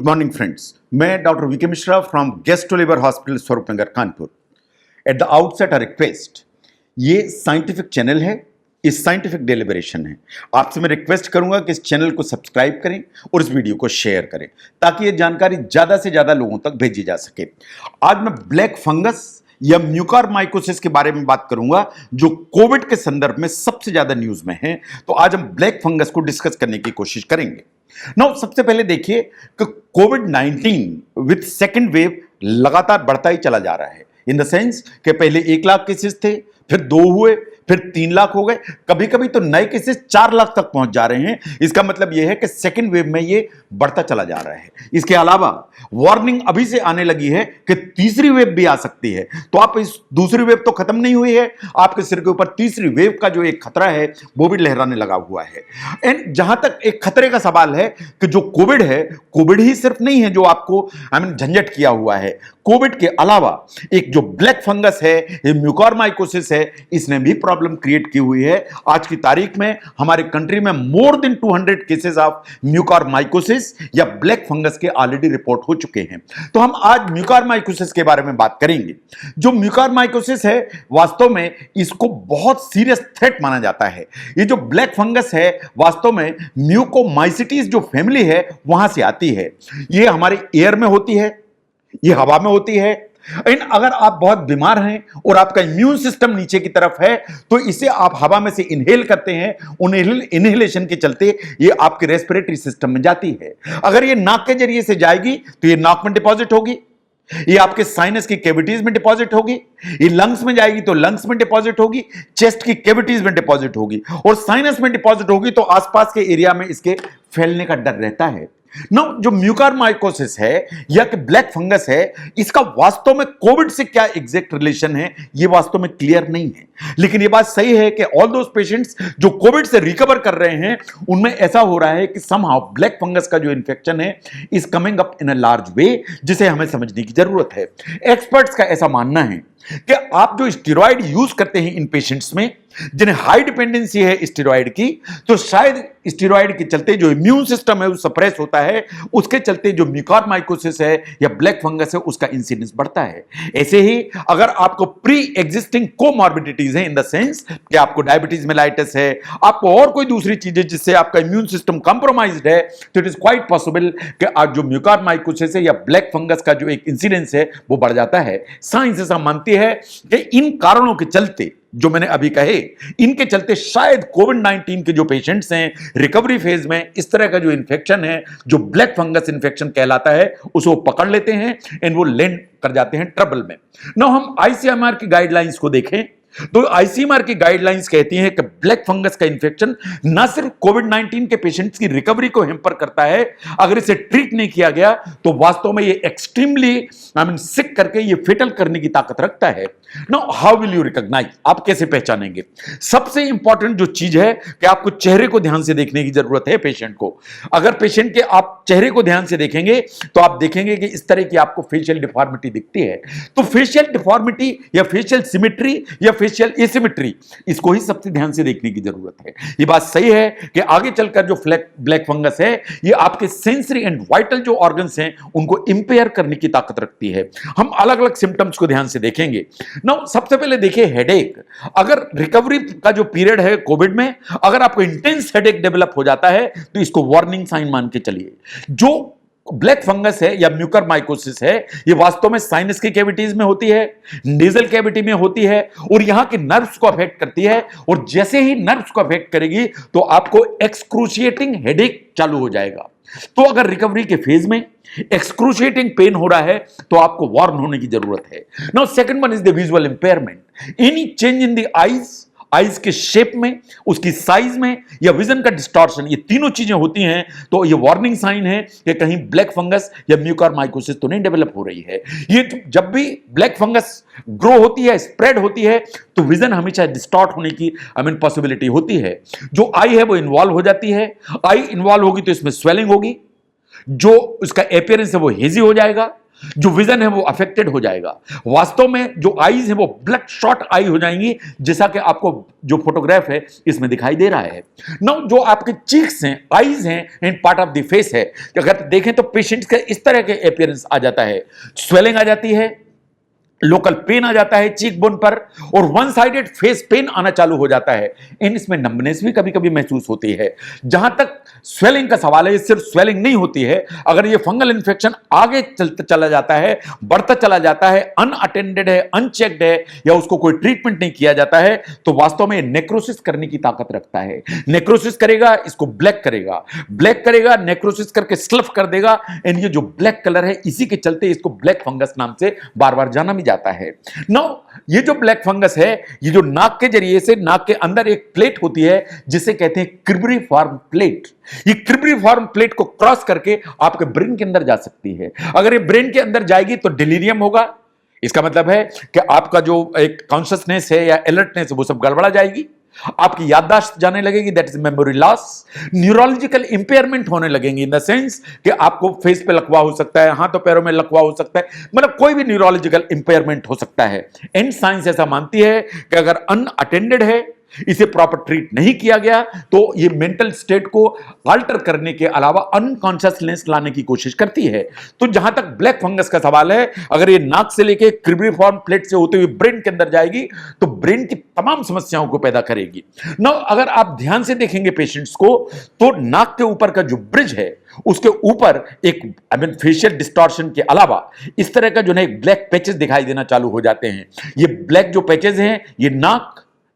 Good morning friends, मैं doctor V K Mishra from gastro liver hospital Swaroopnagar Kanpur. At the outset a request, ये scientific channel है, इस scientific deliberation है। आपसे मैं रिक्वेस्ट करूंगा कि इस चैनल को सब्सक्राइब करें और इस वीडियो को शेयर करें ताकि ये जानकारी ज्यादा से ज्यादा लोगों तक भेजी जा सके। आज मैं ब्लैक फंगस या म्यूकरमाइकोसिस के बारे में बात करूंगा जो कोविड के संदर्भ में सबसे ज्यादा न्यूज में है। तो आज हम ब्लैक फंगस को डिस्कस करने की कोशिश करेंगे। नाउ सबसे पहले देखिए कि कोविड 19 विद सेकेंड वेव लगातार बढ़ता ही चला जा रहा है। इन द सेंस कि पहले 1 लाख केसेस थे, फिर 2 हुए, फिर 3 लाख हो गए, कभी कभी तो नए केसेस 4 लाख तक पहुंच जा रहे हैं। इसका मतलब यह है कि सेकेंड वेव में ये बढ़ता चला जा रहा है। इसके अलावा वार्निंग अभी से आने लगी है कि तीसरी वेव भी आ सकती है। तो आप इस दूसरी वेव तो खत्म नहीं हुई है, आपके सिर के ऊपर तीसरी वेव का जो एक खतरा है वो भी लहराने लगा हुआ है। एंड जहां तक एक खतरे का सवाल है कि जो कोविड है, कोविड ही सिर्फ नहीं है जो आपको झंझट किया हुआ है। कोविड के अलावा एक जो ब्लैक फंगस है, ये म्यूकरमाइकोसिस है, इसने भी प्रॉब्लम क्रिएट की हुई है। आज की तारीख में हमारे कंट्री में more than 200 cases of mucormycosis या ब्लैक फंगस के ऑलरेडी रिपोर्ट हो चुके हैं। तो हम आज म्यूकरमाइकोसिस के बारे में बात करेंगे। जो म्यूकरमाइकोसिस है, वास्तव में इसको बहुत सीरियस थ्रेट माना जाता है। ये जो ब्लैक फंगस है, वास्तव में म्यूकोमाइसिटीज जो फैमिली है वहां से आती है। ये हमारे एयर में होती है, ये हवा में होती है। अगर आप बहुत बीमार हैं और आपका इम्यून सिस्टम नीचे की तरफ है तो इसे आप हवा में से इनहेल करते हैं। उन इनहेलेशन के चलते ये आपके रेस्पिरेटरी सिस्टम में जाती है। अगर ये नाक के जरिए से जाएगी तो ये नाक में डिपॉजिट होगी, ये आपके साइनस की कैविटीज में डिपॉजिट होगी, ये लंग्स में जाएगी तो लंग्स में डिपॉजिट होगी, चेस्ट की कैविटीज में डिपॉजिट होगी और साइनस में डिपॉजिट होगी तो आसपास के एरिया में इसके फैलने का डर रहता है। नो, जो म्यूकरमाइकोसिस है या कि ब्लैक फंगस है, इसका वास्तव में कोविड से क्या एग्जैक्ट रिलेशन है ये वास्तव में क्लियर नहीं है। लेकिन ये बात सही है कि ऑल दोस पेशेंट्स जो कोविड से रिकवर कर रहे हैं उनमें ऐसा हो रहा है कि समहाउ ब्लैक फंगस का जो इन्फेक्शन है is coming up in a large way, जिसे हमें समझने की जरूरत है। एक्सपर्ट्स का ऐसा मानना है कि आप जो स्टेरॉइड यूज करते हैं इन पेशेंट्स में जिन्हें हाई डिपेंडेंसी है स्टेरॉइड की, तो शायद स्टेरॉइड के चलते जो इम्यून सिस्टम है वो सप्रेस होता है, उसके चलते जो म्यूकरमाइकोसिस है या ब्लैक फंगस है उसका इंसिडेंस बढ़ता है। ऐसे ही अगर आपको प्री एग्जिस्टिंग कोमॉर्बिडिटीज है, इन द सेंस कि आपको डायबिटीज मेलाइटिस है, आपको और कोई दूसरी चीजें जिससे आपका इम्यून सिस्टम कंप्रोमाइज्ड है, तो इट इज क्वाइट पॉसिबल कि आज जो म्यूकरमाइकोसिस है या ब्लैक फंगस का जो एक इंसिडेंस है वो बढ़ जाता है। साइंस ऐसा मानती है कि इन कारणों के चलते जो मैंने अभी कहे, इनके चलते शायद कोविड 19 के जो पेशेंट्स हैं रिकवरी फेज में इस तरह का जो इन्फेक्शन है, जो ब्लैक फंगस इन्फेक्शन कहलाता है, उसको पकड़ लेते हैं एंड वो लैंड कर जाते हैं ट्रबल में। नाउ हम आईसीएमआर की गाइडलाइंस को देखें तो आईसीएमआर की गाइडलाइंस कहती हैं कि ब्लैक फंगस का इंफेक्शन ना सिर्फ कोविड 19 के पेशेंट्स की रिकवरी को हैम्पर करता है, अगर इसे ट्रीट नहीं किया गया तो वास्तव में ये एक्सट्रीमली सिक करके ये फेटल करने की ताकत रखता है। Now how will you recognise, आप कैसे पहचानेंगे? सबसे इंपॉर्टेंट जो चीज है कि आपको चेहरे को ध्यान से देखने की जरूरत है पेशेंट को। अगर पेशेंट के आप चेहरे को ध्यान से देखेंगे तो आप देखेंगे कि इस तरह की आपको फेशियल डिफॉर्मिटी दिखती है। तो फेशियल डिफॉर्मिटी या फेशियल सिमेट्री या फेशियल एसिमेट्री, इसको ही सबसे ध्यान से देखने की जरूरत है। ये बात सही है कि आगे चलकर जो ब्लैक फंगस है ये आपके सेंसरी एंड वाइटल जो ऑर्गन्स हैं उनको इंपेयर करने की ताकत रखती है। हम अलग अलग सिम्टम्स को ध्यान से देखेंगे। नाउ सबसे पहले देखिए हेडेक। अगर रिकवरी का जो पीरियड है कोविड में, अगर आपको इंटेंस हेडेक डेवलप हो जाता है तो इसको वार्निंग साइन मान के चलिए। जो ब्लैक फंगस है या म्यूकरमाइकोसिस है ये वास्तव में साइनस की कैविटीज में होती है, नेजल कैविटी में होती है और यहां के नर्व्स को अफेक्ट करती है। और जैसे ही नर्व्स को अफेक्ट करेगी तो आपको एक्सक्रूशिएटिंग हेडेक चालू हो जाएगा। तो अगर रिकवरी के फेज में एक्सक्रूशिएटिंग पेन हो रहा है तो आपको वार्न होने की जरूरत है। Now second one is the visual impairment. Any change in the eyes के शेप में, उसकी साइज में या विजन का डिस्टॉर्शन, ये तीनों चीजें होती हैं तो ये वार्निंग साइन है कि कहीं ब्लैक फंगस या म्यूकरमाइकोसिस तो नहीं डेवलप हो रही है। ये जब भी ब्लैक फंगस ग्रो होती है, स्प्रेड होती है, तो विजन हमेशा डिस्टॉर्ट होने की पॉसिबिलिटी होती है। जो आई है वो इन्वॉल्व हो जाती है। आई इन्वॉल्व होगी तो इसमें स्वेलिंग होगी, जो उसका अपीयरेंस है वो हेजी हो जाएगा। जो विजन है वो अफेक्टेड हो जाएगा। वास्तव में जो आईज है वो ब्लड शॉट आई हो जाएंगी, जैसा कि आपको जो फोटोग्राफ है इसमें दिखाई दे रहा है। नाउ जो आपके चीक्स हैं, आईज हैं and part of the face है, अगर देखें तो पेशेंट्स का इस तरह के अपीयरेंस आ जाता है, स्वेलिंग आ जाती है, लोकल पेन आ जाता है चीक बोन पर, और वन साइडेड फेस पेन आना चालू हो जाता है। इन इसमें नंबनेस भी कभी कभी महसूस होती है। जहां तक स्वेलिंग का सवाल है, सिर्फ स्वेलिंग नहीं होती है, अगर ये फंगल इन्फेक्शन आगे चलता चला जाता है, बढ़ता चला जाता है, अनअटेंडेड है, अनचेक्ड है, या उसको कोई ट्रीटमेंट नहीं किया जाता है, तो वास्तव में नेक्रोसिस करने की ताकत रखता है। नेक्रोसिस करेगा, इसको ब्लैक करेगा, ब्लैक करेगा, नेक्रोसिस करके स्लफ कर देगा, एंड ये जो ब्लैक कलर है इसी के चलते इसको ब्लैक फंगस नाम से बार बार जाना भी जाता है। नो, ये जो ब्लैक फंगस है, ये जो नाक के जरिए से, नाक के अंदर एक प्लेट होती है जिसे कहते हैं क्रिब्रिफॉर्म प्लेट, ये क्रिब्रिफॉर्म प्लेट को क्रॉस करके आपके ब्रेन के अंदर जा सकती है। अगर ये ब्रेन के अंदर जाएगी तो डिलीरियम होगा, इसका मतलब है कि आपका जो एक कॉन्शियसनेस है या अलर्टनेस है वो सब गड़बड़ा जाएगी, आपकी याददाश्त जाने लगेगी, that is memory loss, neurological impairment होने लगेंगी, इन द सेंस कि आपको फेस पे लकवा हो सकता है, हाथों पैरों में लकवा हो सकता है, मतलब कोई भी न्यूरोलॉजिकल इंपेयरमेंट हो सकता है। एंड साइंस ऐसा मानती है कि अगर अनअटेंडेड है, इसे प्रॉपर ट्रीट नहीं किया गया, तो ये मेंटल स्टेट को अल्टर करने के अलावा अनकॉन्शियसनेस लाने की कोशिश करती है। तो जहां तक ब्लैक फंगस का सवाल है, अगर ये नाक से लेके क्रिब्रिफॉर्म प्लेट से होते हुए ब्रेन के अंदर जाएगी तो ब्रेन की तमाम समस्याओं को पैदा करेगी। नाउ अगर आप ध्यान से देखेंगे पेशेंट्स को, तो नाक के ऊपर का जो ब्रिज है उसके ऊपर एक फेशियल डिस्टॉर्शन के अलावा इस तरह का जो है ब्लैक पैचेस दिखाई देना चालू हो जाते हैं। ये ब्लैक जो पैचेस हैं, ये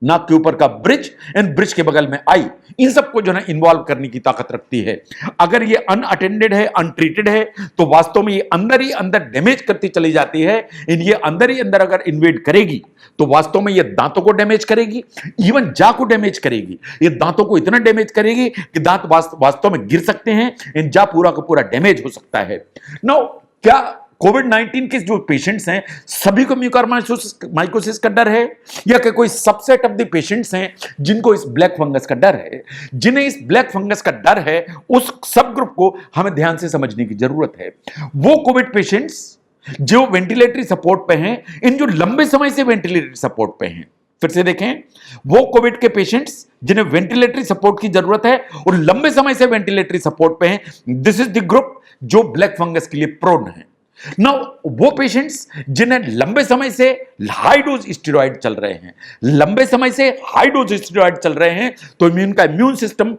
नाक के ऊपर का ब्रिज एंड ब्रिज के बगल में आई, इन सबको जो है इन्वॉल्व करने की ताकत रखती है। अगर ये अनअटेंडेड है, अनट्रीटेड है, तो वास्तव में ये अंदर ही अंदर डैमेज करती चली जाती है। ये अंदर ही अंदर अगर इन्वेड करेगी तो वास्तव में ये दांतों को डैमेज करेगी, इवन जा को डैमेज करेगी। ये दांतों को इतना डैमेज करेगी कि दांत वास्तव में गिर सकते हैं, इन जा पूरा का पूरा डैमेज हो सकता है। नाउ क्या कोविड-19 के जो पेशेंट्स हैं सभी को म्यूकरमाइकोसिस का डर है, या कि कोई सबसेट ऑफ द पेशेंट्स हैं जिनको इस ब्लैक फंगस का डर है? जिन्हें इस ब्लैक फंगस का डर है, उस सब ग्रुप को हमें ध्यान से समझने की जरूरत है। वो कोविड पेशेंट्स जो वेंटिलेटरी सपोर्ट पे हैं, इन जो लंबे समय से वेंटिलेटरी सपोर्ट पे हैं, फिर से देखें, वो कोविड के पेशेंट्स जिन्हें वेंटिलेटरी सपोर्ट की जरूरत है और लंबे समय से वेंटिलेटरी सपोर्ट पे हैं, दिस इज द ग्रुप जो ब्लैक फंगस के लिए प्रोन है। नाउ वो पेशेंट्स जिन्हें लंबे समय से हाई डोज स्टेरॉइड चल रहे हैं, लंबे समय से हाई डोज स्टेरॉइड चल रहे हैं, तो इम्यून सिस्टम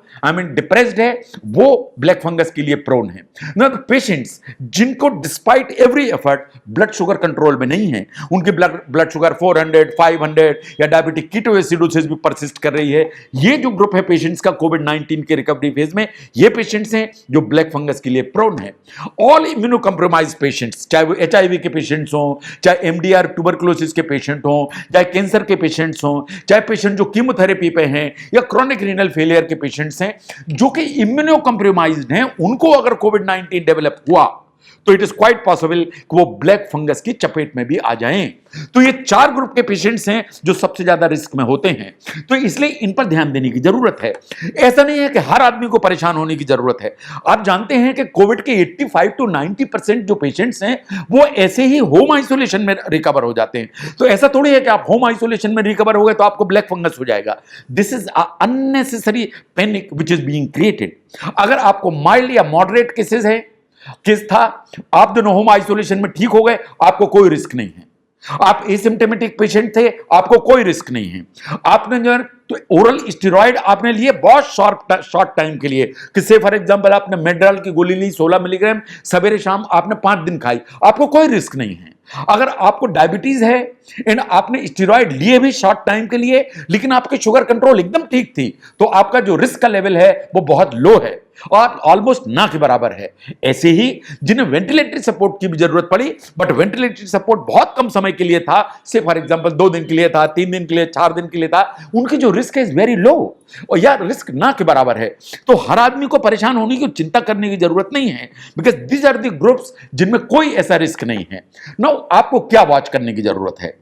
डिप्रेस्ड है, वो ब्लैक फंगस के लिए प्रोन है। ना पेशेंट्स जिनको despite every effort blood sugar control में नहीं है, उनकी ब्लड शुगर 400, 500 या डायबिटिक कीटोएसिडोसिस भी परसिस्ट कर रही है, ये जो ग्रुप है पेशेंट्स का कोविड-19 के रिकवरी फेज में, ये पेशेंट्स हैं जो ब्लैक फंगस के लिए प्रोन है। ऑल इम्यूनो कॉम्प्रोमाइज पेशेंट्स, चाहे वो HIV के पेशेंट्स हों, चाहे MDR ट्यूबरकुलोसिस के पेशेंट हों, चाहे कैंसर के पेशेंट्स हों, चाहे पेशेंट जो कीमोथेरेपी पे हैं या क्रोनिक रीनल फेलियर के पेशेंट्स हैं, जो कि इम्यूनो कॉम्प्रोमाइज्ड हैं, उनको अगर कोविड-19 डेवलप हुआ तो इट इज क्वाइट पॉसिबल कि वो ब्लैक फंगस की चपेट में भी आ जाएं। तो ये 4 ग्रुप के पेशेंट्स हैं जो सबसे ज्यादा रिस्क में होते हैं, तो इसलिए इन पर ध्यान देने की जरूरत है। ऐसा नहीं है कि हर आदमी को परेशान होने की जरूरत है। आप जानते हैं कि कोविड के 85 to 90% जो पेशेंट्स हैं वो ऐसे ही होम आइसोलेशन में रिकवर हो जाते हैं। तो ऐसा थोड़ी है कि आप होम आइसोलेशन में रिकवर हो गए तो आपको ब्लैक फंगस हो जाएगा। This is unnecessary panic which is being created. अगर आपको माइल्ड या मॉडरेट केस था, आप दोनों होम आइसोलेशन में ठीक हो गए, आपको कोई रिस्क नहीं है। आप एसिम्प्टोमेटिक पेशेंट थे, आपको कोई रिस्क नहीं है। आपने जो तो ओरल स्टेरॉइड आपने लिए बहुत शॉर्ट टाइम के लिए, कि से फॉर एग्जांपल आपने मेड्राल की गोली ली 16 मिलीग्राम, सवेरे शाम आपने 5 दिन खाई, आपको कोई रिस्क नहीं है। अगर आपको डायबिटीज है एंड आपने स्टेरॉइड लिए भी शॉर्ट टाइम के लिए, लेकिन आपकी शुगर कंट्रोल एकदम ठीक थी, तो आपका जो रिस्क का लेवल है वो बहुत लो है और ऑलमोस्ट ना के बराबर है। ऐसे ही जिन्हें वेंटिलेटरी सपोर्ट की भी जरूरत पड़ी, बट वेंटिलेटरी सपोर्ट बहुत कम समय के लिए था, से फॉर एग्जांपल 2 दिन के लिए था, 3 दिन के लिए, 4 दिन के लिए था, उनकी जो रिस्क इज वेरी लो और या रिस्क ना के बराबर है। तो हर आदमी को परेशान होने की, चिंता करने की जरूरत नहीं है, because these are the groups जिनमें कोई ऐसा रिस्क नहीं है। नाउ आपको क्या वॉच करने की जरूरत है?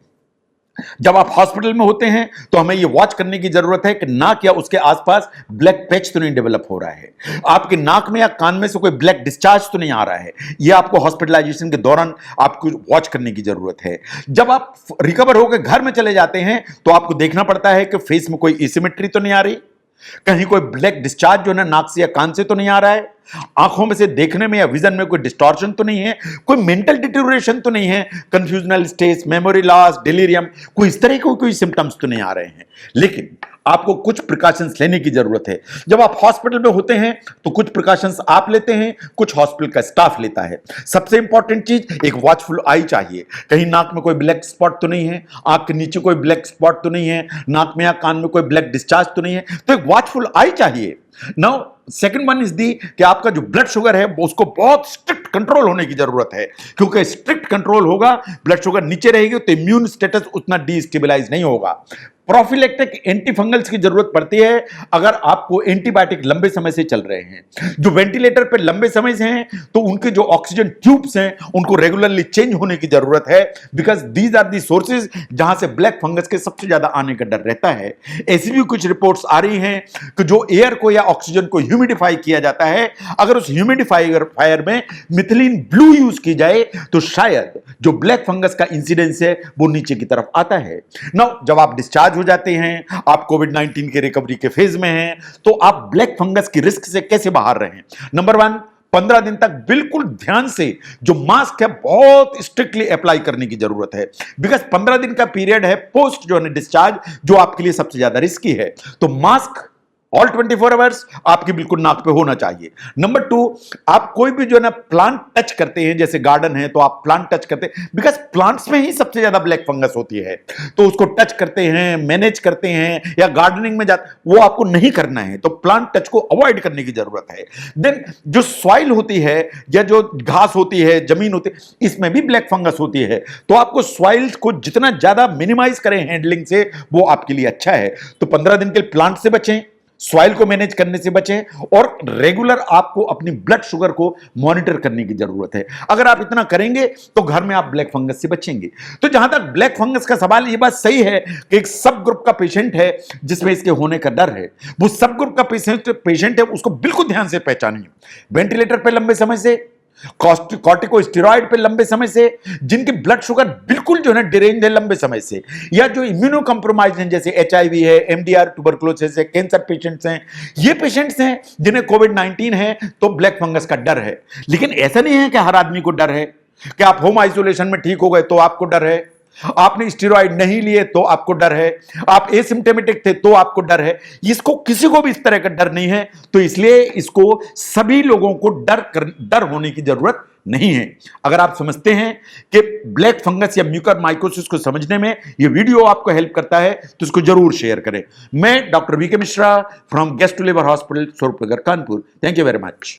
जब आप हॉस्पिटल में होते हैं तो हमें यह वॉच करने की जरूरत है कि नाक या उसके आसपास ब्लैक पैच तो नहीं डेवलप हो रहा है, आपके नाक में या कान में से कोई ब्लैक डिस्चार्ज तो नहीं आ रहा है। यह आपको हॉस्पिटलाइजेशन के दौरान आपको वॉच करने की जरूरत है। जब आप रिकवर होकर घर में चले जाते हैं तो आपको देखना पड़ता है कि फेस में कोई एसिमेट्री तो नहीं आ रही, कहीं कोई ब्लैक डिस्चार्ज जो है ना नाक से या कान से तो नहीं आ रहा है, आंखों में से देखने में या विजन में कोई डिस्टॉर्शन तो नहीं है, कोई मेंटल डिटेरियोरेशन तो नहीं है, कंफ्यूजनल स्टेज, मेमोरी लॉस, डिलीरियम, कोई इस तरह के कोई सिम्टम्स तो नहीं आ रहे हैं। लेकिन आपको कुछ प्रिकॉशंस लेने की जरूरत है। जब आप हॉस्पिटल में होते हैं तो कुछ प्रिकॉशंस आप लेते हैं, कुछ हॉस्पिटल का स्टाफ लेता है। सबसे इंपॉर्टेंट चीज एक वॉचफुल आई चाहिए। कहीं नाक में कोई ब्लैक स्पॉट तो नहीं है, आंख के नीचे कोई ब्लैक स्पॉट तो नहीं है, नाक में या कान में कोई ब्लैक डिस्चार्ज तो नहीं है, तो एक वॉचफुल आई चाहिए। Now second one is the कि आपका जो ब्लड शुगर है उसको बहुत स्ट्रिक्ट कंट्रोल होने की जरूरत है, क्योंकि स्ट्रिक्ट कंट्रोल होगा, ब्लड शुगर नीचे रहेगी तो इम्यून स्टेटस उतना डिस्टेबलाइज नहीं होगा। प्रोफिलेक्टिक एंटीफंगल्स की जरूरत पड़ती है अगर आपको एंटीबायोटिक लंबे समय से चल रहे हैं। जो वेंटिलेटर पर लंबे समय से हैं तो उनके जो ऑक्सीजन ट्यूब्स हैं उनको रेगुलरली चेंज होने की जरूरत है, because these are the sources जहां से ब्लैक फंगस के सबसे ज्यादा आने का डर रहता है। ऐसी भी कुछ रिपोर्ट्स आ रही हैं कि जो एयर को या ऑक्सीजन को ह्यूमिडिफाई किया जाता है, अगर उस ह्यूमिडिफायर में मिथिलीन ब्लू यूज की जाए तो शायद जो ब्लैक फंगस का इंसिडेंस है वो नीचे की तरफ आता है। नाउ जब आप डिस्चार्ज हो जाते हैं, आप कोविड-19 के रिकवरी के फेज में हैं, तो आप ब्लैक फंगस की रिस्क से कैसे बाहर रहें? नंबर 1, 15 दिन तक बिल्कुल ध्यान से जो मास्क है बहुत स्ट्रिक्टली अप्लाई करने की जरूरत है, बिकॉज 15 दिन का पीरियड है पोस्ट जो है डिस्चार्ज, जो आपके लिए सबसे ज्यादा रिस्की है। तो मास्क ऑल 24 आवर्स आपकी बिल्कुल नाक पे होना चाहिए। नंबर 2, आप कोई भी जो है ना प्लांट टच करते हैं, जैसे गार्डन है तो आप प्लांट टच करते हैं, बिकॉज प्लांट्स में ही सबसे ज्यादा ब्लैक फंगस होती है, तो उसको टच करते हैं, मैनेज करते हैं या गार्डनिंग में जाते, वो आपको नहीं करना है, तो प्लांट टच को अवॉइड करने की जरूरत है। देन जो सॉइल होती है या जो घास होती है, जमीन होती है, इसमें भी ब्लैक फंगस होती है, तो आपको सॉइल को जितना ज्यादा मिनिमाइज करें हैंडलिंग से वो आपके लिए अच्छा है। तो 15 दिन के लिए प्लांट से बचें, सॉइल को मैनेज करने से बचें और रेगुलर आपको अपनी ब्लड शुगर को मॉनिटर करने की जरूरत है। अगर आप इतना करेंगे तो घर में आप ब्लैक फंगस से बचेंगे। तो जहां तक ब्लैक फंगस का सवाल, ये बात सही है कि एक सब ग्रुप का पेशेंट है जिसमें इसके होने का डर है, वो सब ग्रुप का पेशेंट है, उसको बिल्कुल ध्यान से पहचानिए। वेंटिलेटर पे लंबे समय से, कॉर्टिकोस्टेरॉइड पे लंबे समय से, जिनकी ब्लड शुगर बिल्कुल जो है ना डिरेंज है लंबे समय से, या जो इम्यूनो कंप्रोमाइज हैं जैसे HIV है, MDR ट्यूबरकुलोसिस है, कैंसर पेशेंट्स हैं, ये पेशेंट्स हैं जिन्हें कोविड-19 है तो ब्लैक फंगस का डर है। लेकिन ऐसा नहीं है कि हर आदमी को डर है, कि आप होम आइसोलेशन में ठीक हो गए तो आपको डर है, आपने स्टेरॉइड नहीं लिए तो आपको डर है, आप एसिम्प्टोमेटिक थे तो आपको डर है। इसको किसी को भी इस तरह का डर नहीं है, तो इसलिए इसको सभी लोगों को डर होने की जरूरत नहीं है। अगर आप समझते हैं कि ब्लैक फंगस या म्यूकरमाइकोसिस को समझने में ये वीडियो आपको हेल्प करता है तो इसको जरूर शेयर करें। मैं doctor V K Mishra from gastro liver hospital, Swaroopnagar, Kanpur. Thank you very much.